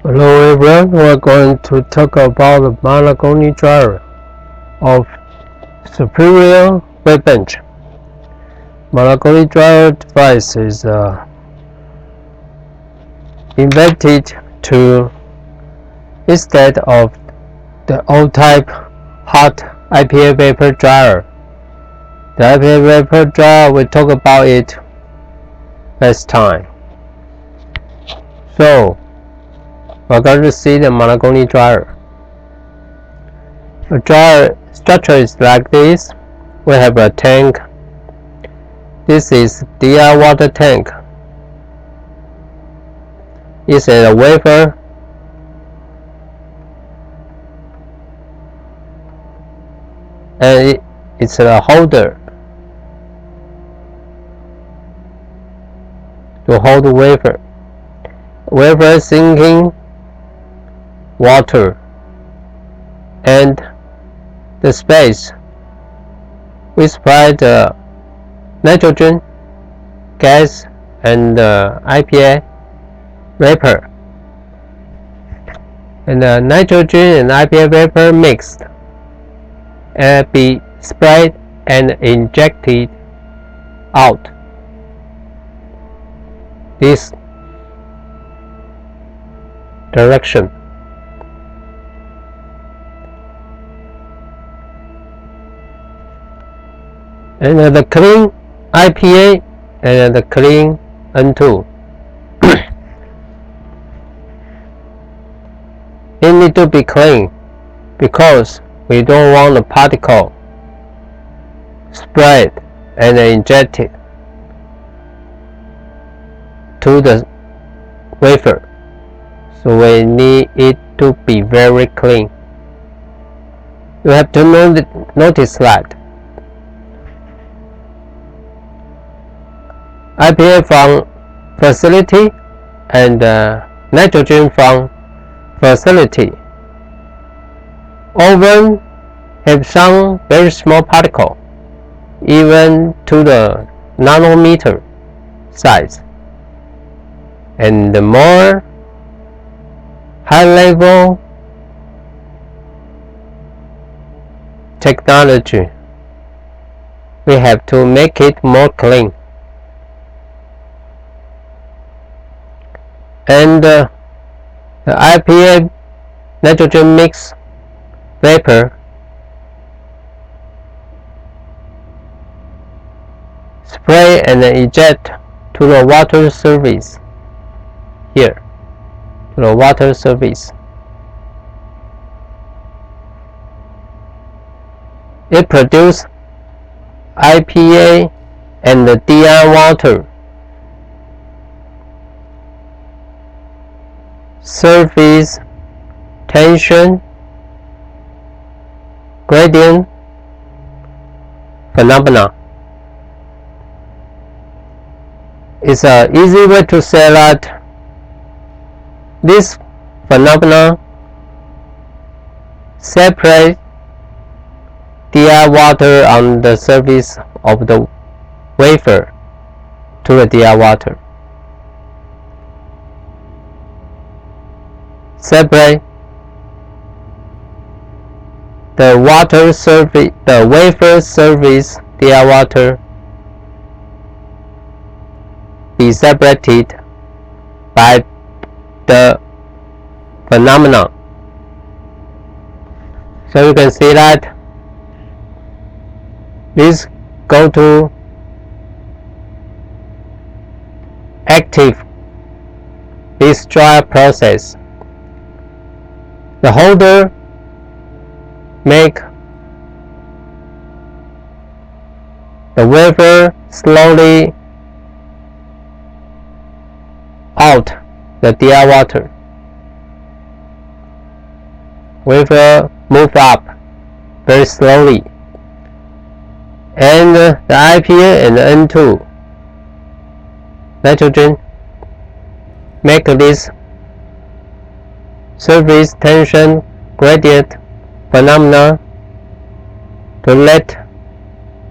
Hello everyone, we're going to talk about the Marangoni driver of superior workbench. Marangoni driver device is invented to instead of the old type hot IPA vapor dryer. The IPA vapor dryer, we talk about it last time. So we're going to see the Marangoni dryer. The dryer structure is like this. We have a tank. This is DI water tank. It's a wafer. And it's a holder to hold the wafer. Wafer sinking water and the space. We supply the nitrogen gas and IPA vapor, and the nitrogen and IPA vapor mixed and be sprayed and injected out this direction. And the clean IPA and the clean N2. It need to be clean because we don't want the particle spread and injected to the wafer. So we need it to be very clean. You have to notice that IPA from facility and nitrogen from facility often have some very small particle, even to the nanometer size, and the more high level technology, we have to make it more clean. And the IPA nitrogen mix vapor spray and eject to the water surface here, to the water surface. It produces IPA and the DI water surface tension gradient phenomena. It's an easy way to say that this phenomena separate DI water on the surface of the wafer to the DI water. Separate the water surface, the wafer surface DI water be separated by the phenomenon. So you can see that this go to active this dry process. The holder make the wafer slowly out the DI water. Wafer move up very slowly, and the IPA and the N2 nitrogen make this surface tension gradient phenomena to let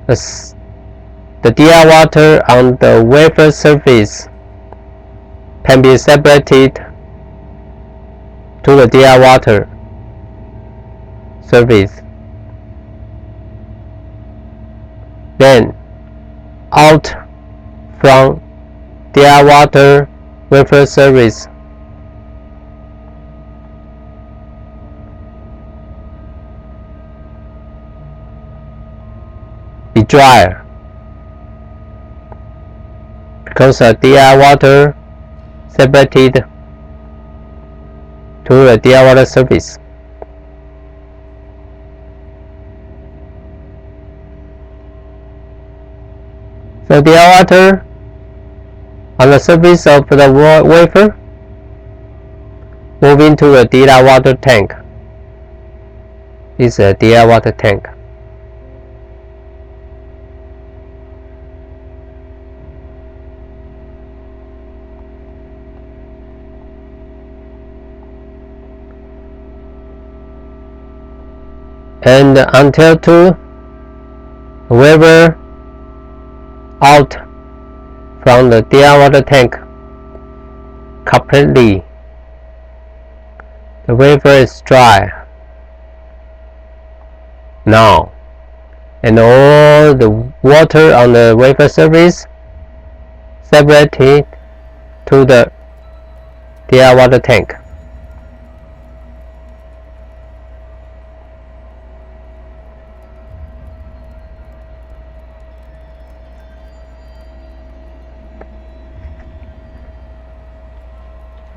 the DI water on the wafer surface can be separated to the DR water surface. Then out from DR water wafer surface. Be dry because the DR water separated to the DR water surface. So DR water on the surface of the wafer move into the DR water tank. This is a DR water tank. And until to wafer out from the DR water tank completely, the wafer is dry now, and all the water on the wafer surface separated to the DR water tank.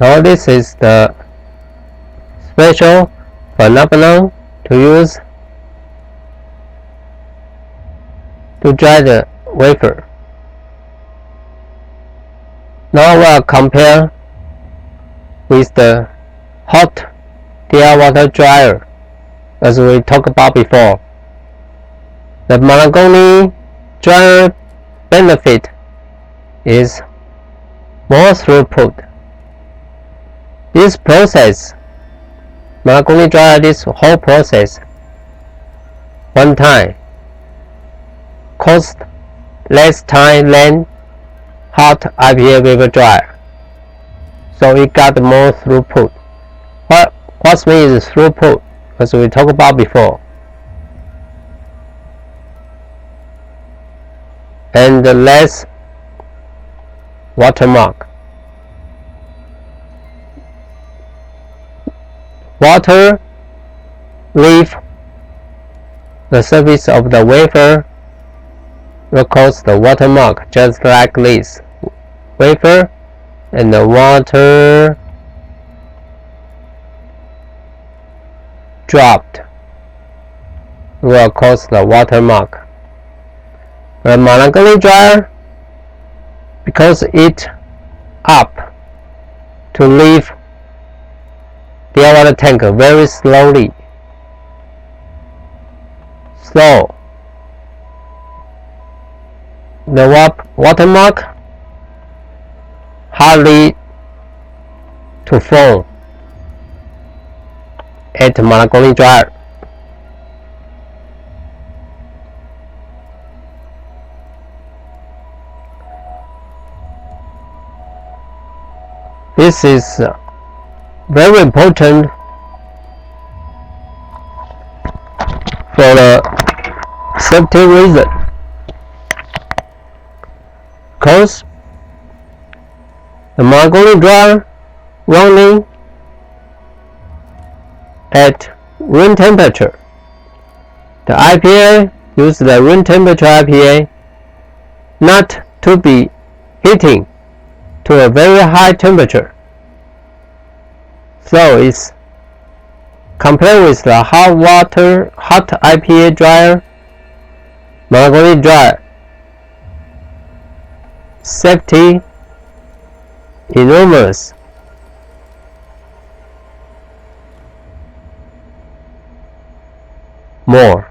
Now this is the special phenomenon to use to dry the wafer. Now we'll compare with the hot DR water dryer as we talked about before. The Marangoni dryer benefit is more throughput. This process, Marangoni dryer, this whole process, one time, cost less time than hot IPA wafer dryer. So it got more throughput. What means throughput? As we talked about before. And less watermark. Water leave the surface of the wafer will cause the watermark, just like this wafer, and the water dropped will cause the watermark. The Marangoni dryer, because it up to leave the water tank very slowly, so the watermark hardly to form at Marangoni dryer. This is very important for the safety reason, because the Marangoni dryer running at room temperature. The IPA use the room temperature IPA not to be heating to a very high temperature. So it's compared with the hot IPA dryer, Marangoni dryer safety enormous. More.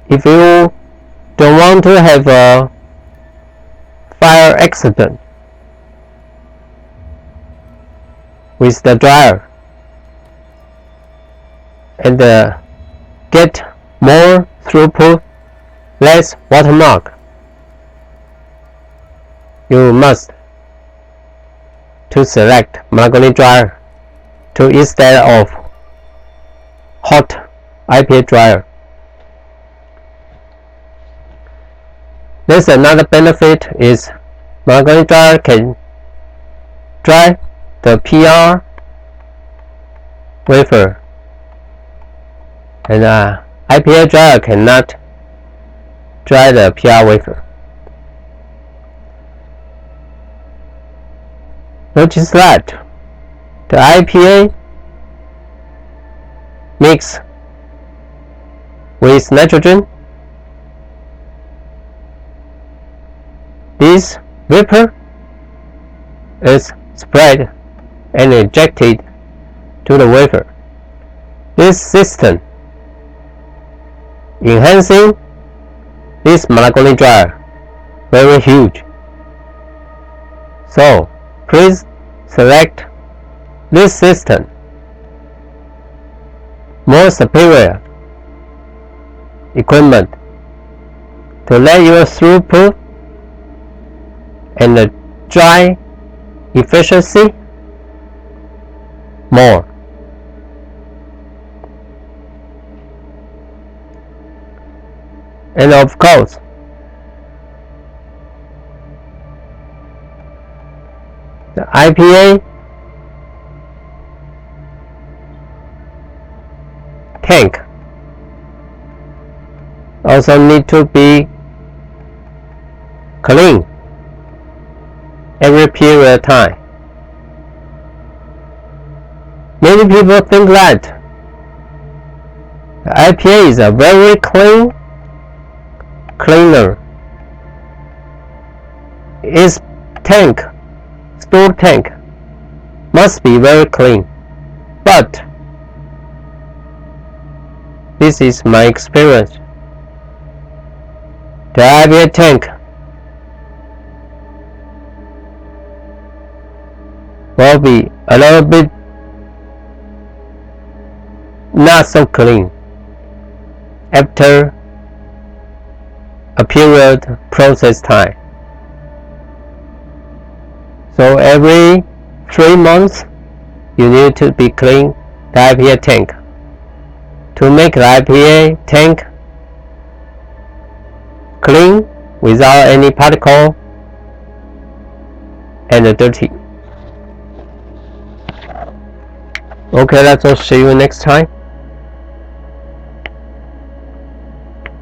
If you don't want to have a fire accident with the dryer and get more throughput, less watermark, you must to select Marangoni dryer to instead of hot IPA dryer. There's another benefit is Marangoni dryer can dry the PR wafer, and IPA dryer cannot dry the PR wafer. Notice that the IPA mix with nitrogen, this vapor is spread and ejected to the wafer. This system enhancing this Marangoni dryer very huge. So please select this system more superior equipment to let your throughput and the dry efficiency more. And of course, the IPA tank also need to be clean every period of time. Many people think that the IPA is a very cleaner. Its tank, store tank, must be very clean. But this is my experience. The IPA tank will be a little bit not so clean after a period process time. So every 3 months you need to be clean the IPA tank to make the IPA tank clean without any particle and dirty. Okay, let's all see you next time.